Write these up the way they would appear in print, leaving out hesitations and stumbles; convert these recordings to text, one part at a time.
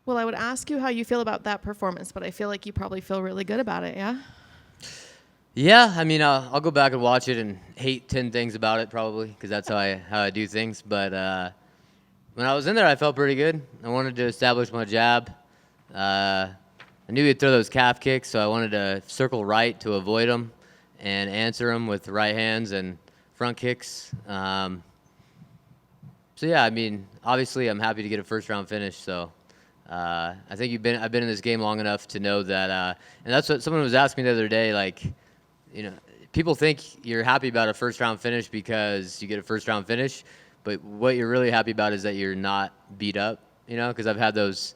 Well, I would ask you how you feel about that performance, but I feel like you probably feel really good about it, yeah? Yeah, I mean, I'll go back and watch it and hate 10 things about it probably because that's how I do things. But when I was in there, I felt pretty good. I wanted to establish my jab. I knew he'd throw those calf kicks, so I wanted to circle right to avoid them and answer them with the right hands and front kicks. So yeah, I mean, obviously, I'm happy to get a first round finish. So I think I've been in this game long enough to know that, and that's what someone was asking me the other day. Like, you know, people think you're happy about a first round finish because you get a first round finish, but what you're really happy about is that you're not beat up. You know, because I've had those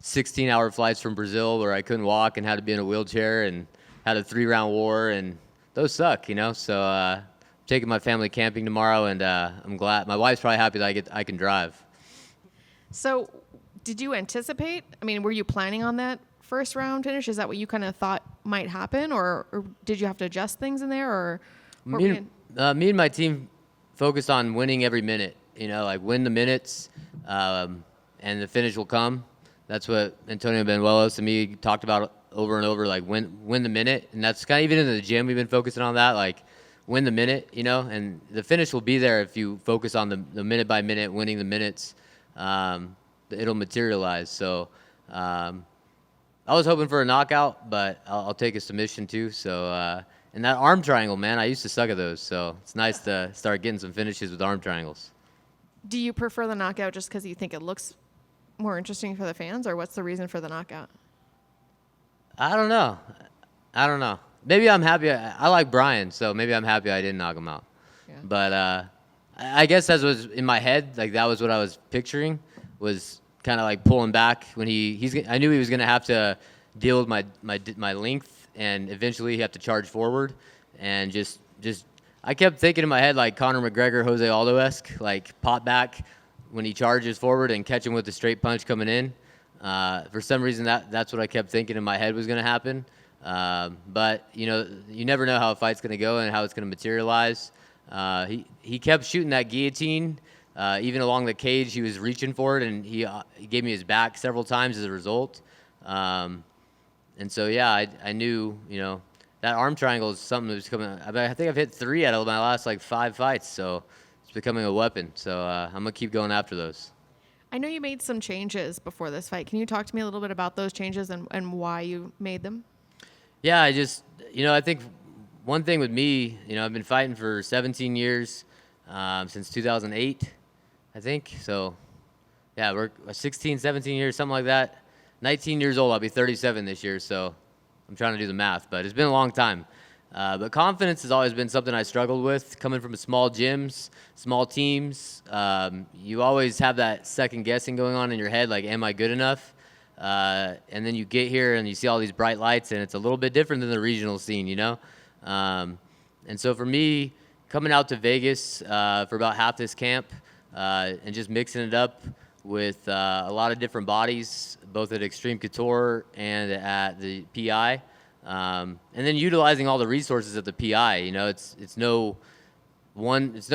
16-hour flights from Brazil where I couldn't walk and had to be in a wheelchair and had a 3-round war, and those suck. You know, so. Taking my family camping tomorrow, and I'm glad. My wife's probably happy that I can drive. So, did you anticipate? I mean, were you planning on that first round finish? Is that what you kind of thought might happen, or did you have to adjust things in there, or? Me and my team focused on winning every minute. You know, like win the minutes, and the finish will come. That's what Antonio Benuelos and me talked about over and over. Like win the minute, and that's kind of even in the gym. We've been focusing on that. Like win the minute, you know, and the finish will be there if you focus on the minute by minute, winning the minutes. It'll materialize. So I was hoping for a knockout, but I'll take a submission too. So and that arm triangle, man, I used to suck at those. So it's nice to start getting some finishes with arm triangles. Do you prefer the knockout just because you think it looks more interesting for the fans, or what's the reason for the knockout? I don't know. Maybe I'm happy. I like Brian, so maybe I'm happy I didn't knock him out. Yeah. But I guess as was in my head, like that was what I was picturing, was kind of like pulling back when I knew he was gonna have to deal with my length, and eventually he have to charge forward, and just I kept thinking in my head like Conor McGregor, Jose Aldo-esque, like pop back when he charges forward and catch him with a straight punch coming in. For some reason that's what I kept thinking in my head was gonna happen. But you know, you never know how a fight's going to go and how it's going to materialize. He kept shooting that guillotine, even along the cage. He was reaching for it, and he gave me his back several times as a result. And so yeah, I knew, you know, that arm triangle is something that was coming. I think I've hit 3 out of my last like 5 fights, so it's becoming a weapon. So I'm gonna keep going after those. I know you made some changes before this fight. Can you talk to me a little bit about those changes and why you made them? Yeah, I think one thing with me, you know, I've been fighting for 17 years, since 2008, I think. So, yeah, we're 16, 17 years, something like that. 19 years old, I'll be 37 this year, so I'm trying to do the math, but it's been a long time. But confidence has always been something I struggled with. Coming from small gyms, small teams, you always have that second guessing going on in your head, like, am I good enough? And then you get here and you see all these bright lights, and it's a little bit different than the regional scene, you know? And so for me, coming out to Vegas for about half this camp and just mixing it up with a lot of different bodies, both at Extreme Couture and at the PI, and then utilizing all the resources at the PI, you know, it's no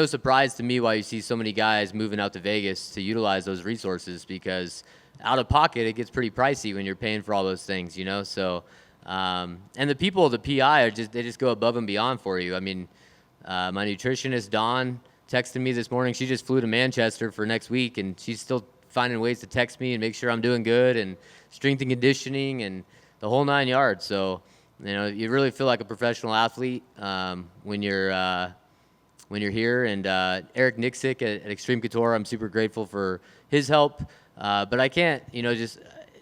surprise to me why you see so many guys moving out to Vegas to utilize those resources, because out of pocket, it gets pretty pricey when you're paying for all those things, you know? So, and the people of the PI they just go above and beyond for you. I mean, my nutritionist, Dawn, texted me this morning. She just flew to Manchester for next week, and she's still finding ways to text me and make sure I'm doing good, and strength and conditioning and the whole 9 yards. So, you know, you really feel like a professional athlete when you're here. And Eric Nixick at Extreme Couture, I'm super grateful for his help. But I can't, you know, just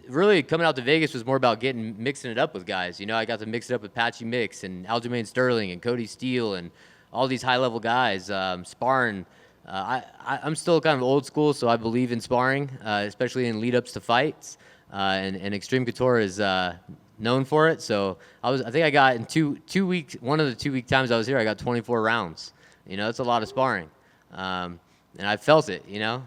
really coming out to Vegas was more about mixing it up with guys. You know, I got to mix it up with Patchy Mix and Aljamain Sterling and Cody Steele and all these high-level guys, sparring. I'm still kind of old school, so I believe in sparring, especially in lead-ups to fights. And Extreme Couture is known for it. So I think I got in 2 weeks, one of the 2 week times I was here, I got 24 rounds. You know, that's a lot of sparring. And I felt it, you know,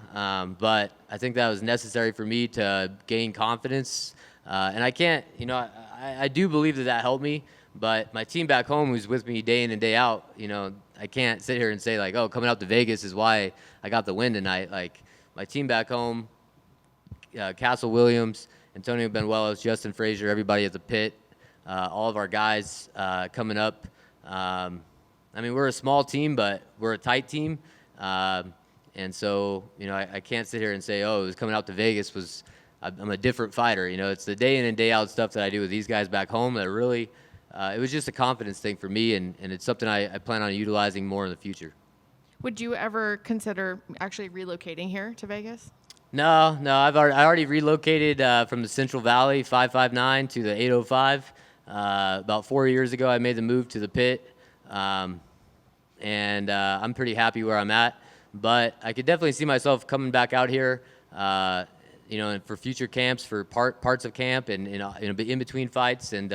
but I think that was necessary for me to gain confidence. And I can't, you know, I do believe that helped me, but my team back home who's with me day in and day out, you know, I can't sit here and say like, oh, coming out to Vegas is why I got the win tonight. Like my team back home, Castle Williams Antonio Benuelos, Justin Frazier, everybody at the pit, all of our guys coming up. I mean, we're a small team, but we're a tight team. And so, I can't sit here and say, oh, it was coming out to Vegas I'm a different fighter. It's the day in and day out stuff that I do with these guys back home that really, it was just a confidence thing for me, and it's something I plan on utilizing more in the future. Would you ever consider actually relocating here to Vegas? No, I already relocated from the Central Valley 559 to the 805. About 4 years ago, I made the move to the pit, and I'm pretty happy where I'm at. But I could definitely see myself coming back out here, and for future camps, for parts of camp, and in between fights, and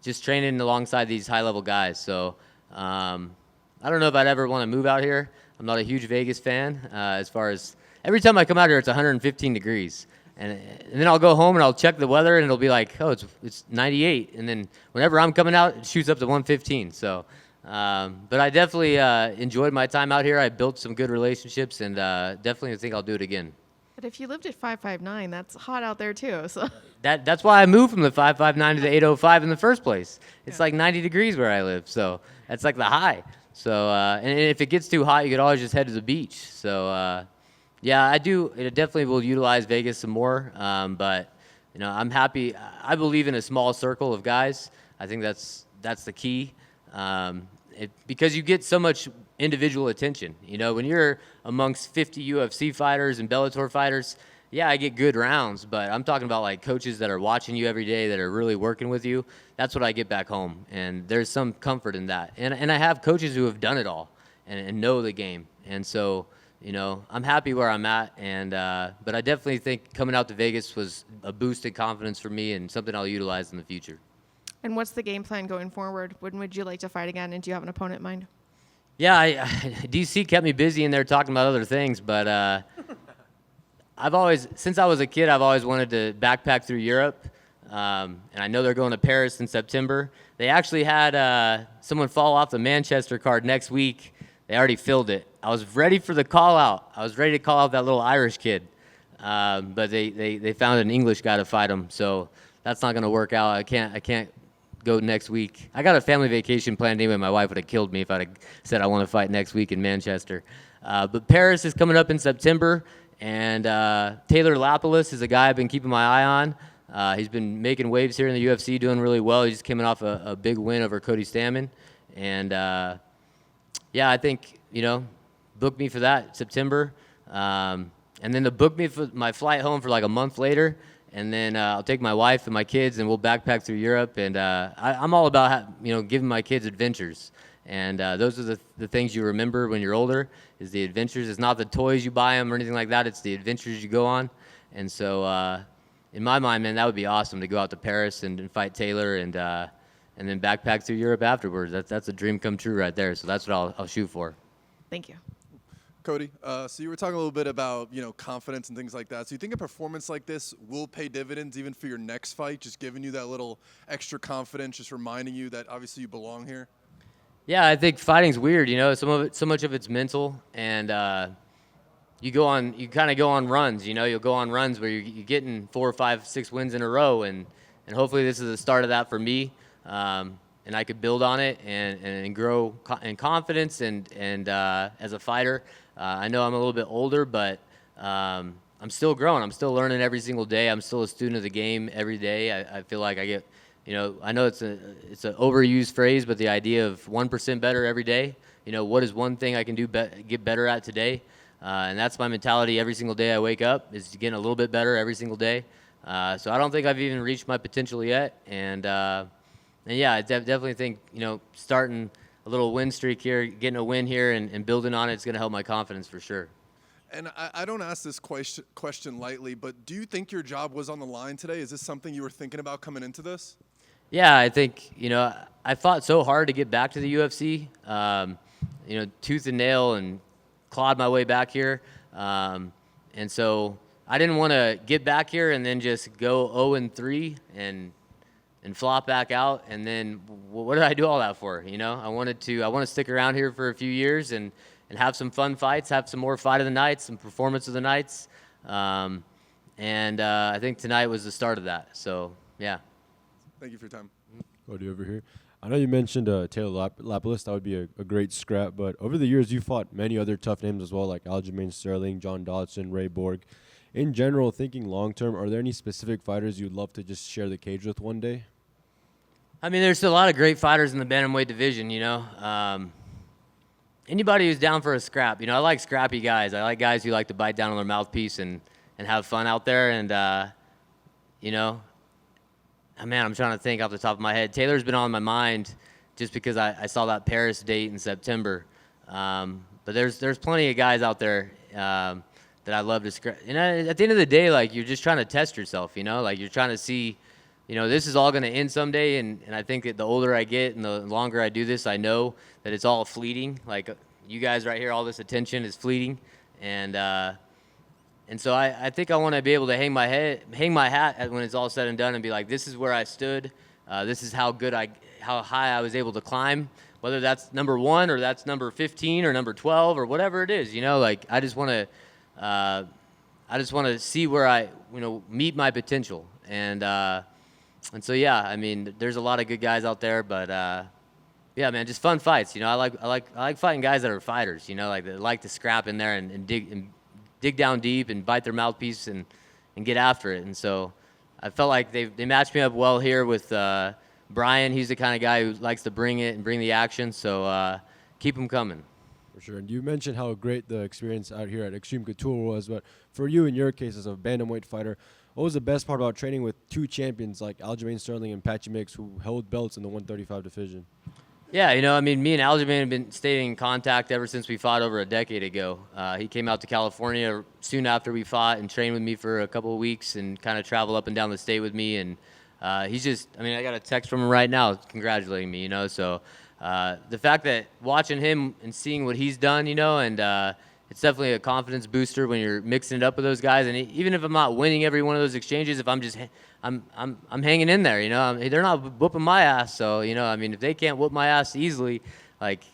just training alongside these high-level guys. So I don't know if I'd ever want to move out here. I'm not a huge Vegas fan. As far as every time I come out here, it's 115 degrees, and then I'll go home and I'll check the weather, and it'll be like, oh, it's 98, and then whenever I'm coming out, it shoots up to 115. So. But I definitely enjoyed my time out here. I built some good relationships, and definitely think I'll do it again. But if you lived at 559, that's hot out there too. So That's why I moved from the 559 to the 805 in the first place. It's like 90 degrees where I live, so that's like the high. So and if it gets too hot, you could always just head to the beach. So yeah, I do. It definitely will utilize Vegas some more. But I'm happy. I believe in a small circle of guys. I think that's the key. Because you get so much individual attention. When you're amongst 50 UFC fighters and Bellator fighters, yeah, I get good rounds, but I'm talking about like coaches that are watching you every day, that are really working with you. That's what I get back home, and there's some comfort in that. And I have coaches who have done it all and know the game, and so I'm happy where I'm at. And but I definitely think coming out to Vegas was a boost in confidence for me and something I'll utilize in the future. And what's the game plan going forward? When would you like to fight again? And do you have an opponent in mind? Yeah, DC kept me busy in there talking about other things, but since I was a kid, I've always wanted to backpack through Europe, and I know they're going to Paris in September. They actually had someone fall off the Manchester card next week. They already filled it. I was ready for the call out. I was ready to call out that little Irish kid, but they found an English guy to fight him, so that's not going to work out. I can't go next week. I got a family vacation planned anyway. My wife would have killed me if I'd said I want to fight next week in Manchester. But Paris is coming up in September, and Taylor Lapilus is a guy I've been keeping my eye on. He's been making waves here in the UFC, doing really well. He's just coming off a big win over Cody Gibson. And yeah, I think, book me for that September. And then to book me for my flight home for like a month later. And then I'll take my wife and my kids, and we'll backpack through Europe. And I'm all about, giving my kids adventures. And those are the things you remember when you're older, is the adventures. It's not the toys you buy them or anything like that. It's the adventures you go on. And so in my mind, man, that would be awesome to go out to Paris and fight Taylor and then backpack through Europe afterwards. That's a dream come true right there. So that's what I'll shoot for. Thank you. Cody, so you were talking a little bit about, confidence and things like that. So you think a performance like this will pay dividends even for your next fight, just giving you that little extra confidence, just reminding you that obviously you belong here? Yeah, I think fighting's weird. So much of it's mental, and you kind of go on runs. You'll go on runs where you're getting 4, 5, 6 wins in a row, and hopefully this is the start of that for me. And I could build on it and grow in confidence and as a fighter. I know I'm a little bit older, but I'm still growing. I'm still learning every single day. I'm still a student of the game every day. I feel like I get, I know it's an overused phrase, but the idea of 1% better every day. What is one thing I can do get better at today? And that's my mentality every single day I wake up, is getting a little bit better every single day. So I don't think I've even reached my potential yet. And yeah, I definitely think, starting a little win streak here, getting a win here and building on it is going to help my confidence for sure. And I don't ask this question lightly, but do you think your job was on the line today? Is this something you were thinking about coming into this? Yeah, I think, I fought so hard to get back to the UFC, tooth and nail, and clawed my way back here. And so I didn't want to get back here and then just go 0-3 and flop back out. And then what did I do all that for? I want to stick around here for a few years and have some fun fights, have some more fight of the nights, some performance of the nights. and I think tonight was the start of that. So yeah. Thank you for your time. Cody over here. I know you mentioned Taylor Lapilus. That would be a great scrap. But over the years, you fought many other tough names as well, like Aljamain Sterling, John Dodson, Ray Borg. In general, thinking long term, are there any specific fighters you'd love to just share the cage with one day? I mean, there's a lot of great fighters in the bantamweight division, Anybody who's down for a scrap, I like scrappy guys. I like guys who like to bite down on their mouthpiece and have fun out there. And, man, I'm trying to think off the top of my head. Taylor's been on my mind just because I saw that Paris date in September. But there's plenty of guys out there that I love to scrap. And at the end of the day, like, you're just trying to test yourself, like you're trying to see, this is all going to end someday. And I think that the older I get and the longer I do this, I know that it's all fleeting. Like, you guys right here, all this attention is fleeting. And so I think I want to be able to hang my hat when it's all said and done and be like, this is where I stood. This is how high I was able to climb, whether that's number 1 or that's number 15 or number 12 or whatever it is. Like, I just want to see where I meet my potential. And so yeah, I mean, there's a lot of good guys out there, but yeah, man, just fun fights. I like fighting guys that are fighters. Like, that like to scrap in there and dig down deep and bite their mouthpiece and get after it. And so I felt like they matched me up well here with Brian. He's the kind of guy who likes to bring it and bring the action. So keep them coming. For sure. And you mentioned how great the experience out here at Extreme Couture was, but for you, in your case as a bantamweight fighter, what was the best part about training with 2 champions like Aljamain Sterling and Patchy Mix, who held belts in the 135 division? Yeah, I mean, me and Aljamain have been staying in contact ever since we fought over a decade ago. He came out to California soon after we fought and trained with me for a couple of weeks and kind of traveled up and down the state with me. And he's just, I got a text from him right now congratulating me, So the fact that watching him and seeing what he's done, and it's definitely a confidence booster when you're mixing it up with those guys. And even if I'm not winning every one of those exchanges, if I'm just I'm hanging in there, they're not whooping my ass. So, if they can't whoop my ass easily, like,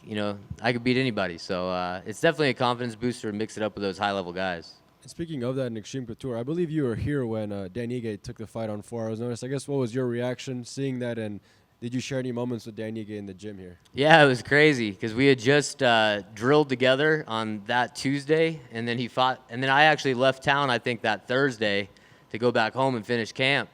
I could beat anybody. So it's definitely a confidence booster to mix it up with those high-level guys. And speaking of that in Extreme Couture, I believe you were here when Dan Ige took the fight on 4 hours notice. I guess what was your reaction seeing that, and did you share any moments with Dan Ige in the gym here? Yeah, it was crazy because we had just drilled together on that Tuesday, and then he fought. And then I actually left town, I think, that Thursday to go back home and finish camp.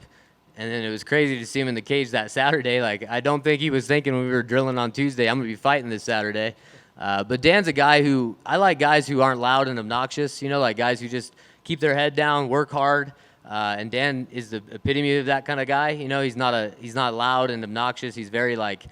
And then it was crazy to see him in the cage that Saturday. Like, I don't think he was thinking when we were drilling on Tuesday, I'm going to be fighting this Saturday. But Dan's a guy who, I like guys who aren't loud and obnoxious, like guys who just keep their head down, work hard. And Dan is the epitome of that kind of guy. He's not loud and obnoxious. He's very, like,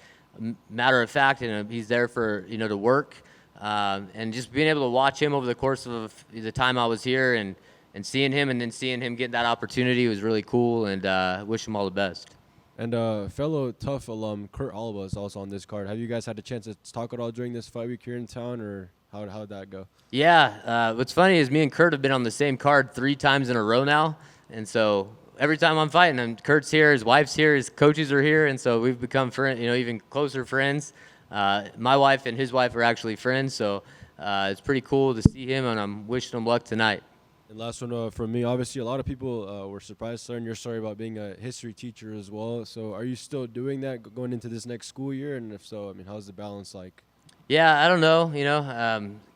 matter of fact, and he's there for, to work. And just being able to watch him over the course of the time I was here and seeing him and then seeing him get that opportunity was really cool, and wish him all the best. And fellow Tough alum Kurt Alba is also on this card. Have you guys had a chance to talk at all during this fight week here in town, or how'd that go? Yeah, what's funny is me and Kurt have been on the same card 3 times in a row now, and so every time I'm fighting him, Kurt's here, his wife's here, his coaches are here, and so we've become even closer friends. My wife and his wife are actually friends, so it's pretty cool to see him, and I'm wishing him luck tonight. And last one from me, obviously a lot of people were surprised to learn your story about being a history teacher as well. So are you still doing that going into this next school year? And if so, how's the balance like? Yeah, I don't know.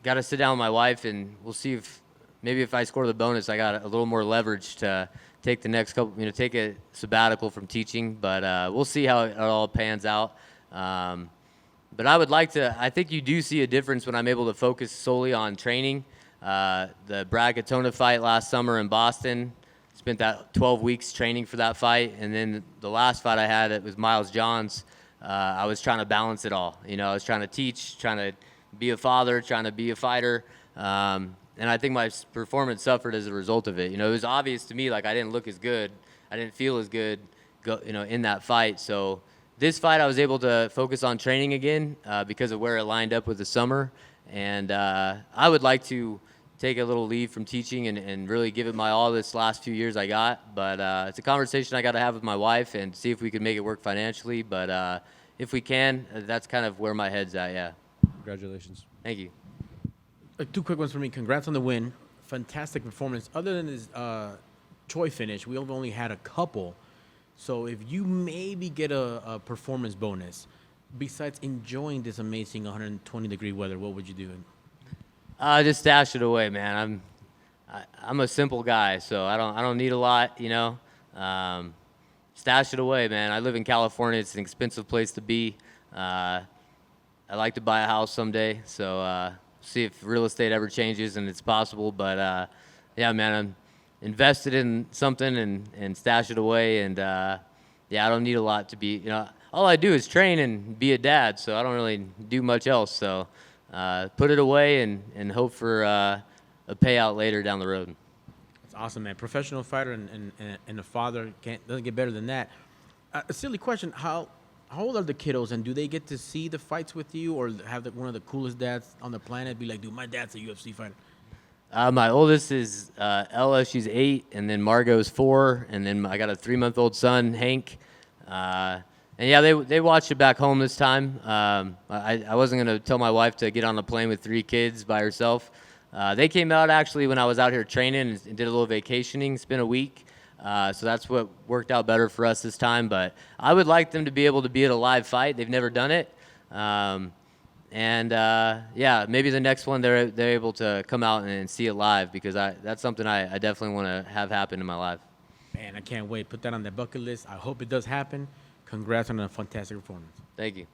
Got to sit down with my wife, and we'll see if I score the bonus, I got a little more leverage to take the next couple, take a sabbatical from teaching. But we'll see how it all pans out. But I think you do see a difference when I'm able to focus solely on training. The Brad Katona fight last summer in Boston, spent that 12 weeks training for that fight. And then the last fight I had, it was Miles Johns. I was trying to balance it all. I was trying to teach, trying to be a father, trying to be a fighter. And I think my performance suffered as a result of it. It was obvious to me, like, I didn't look as good. I didn't feel as good, in that fight. So this fight, I was able to focus on training again because of where it lined up with the summer. And I would like to take a little leave from teaching and really give it my all this last few years I got. But it's a conversation I got to have with my wife and see if we can make it work financially. But if we can, that's kind of where my head's at, yeah. Congratulations. Thank you. 2 quick ones for me. Congrats on the win. Fantastic performance. Other than his Choi finish. We've only had a couple. So if you maybe get a performance bonus, besides enjoying this amazing 120-degree weather, what would you do? Just stash it away, man. I'm a simple guy, so I don't need a lot, you know. Stash it away, man. I live in California. It's an expensive place to be. I like to buy a house someday, so see if real estate ever changes and it's possible. But yeah, man, I'm invested in something and stash it away. And yeah, I don't need a lot to be, you know. All I do is train and be a dad, so I don't really do much else. So put it away and hope for a payout later down the road. It's awesome, man. Professional fighter and a father doesn't get better than that. A silly question: How old are the kiddos, and do they get to see the fights with you, or have one of the coolest dads on the planet be like, "Dude, my dad's a UFC fighter"? My oldest is Ella. She's 8, and then Margot's 4, and then I got a 3-month-old son, Hank. And yeah, they watched it back home this time. I wasn't gonna tell my wife to get on a plane with 3 kids by herself. They came out actually when I was out here training and did a little vacationing. Spent a week, so that's what worked out better for us this time. But I would like them to be able to be at a live fight. They've never done it, and yeah, maybe the next one they're able to come out and see it live, because that's something I definitely want to have happen in my life. Man, I can't wait. Put that on the bucket list. I hope it does happen. Congrats on a fantastic performance. Thank you.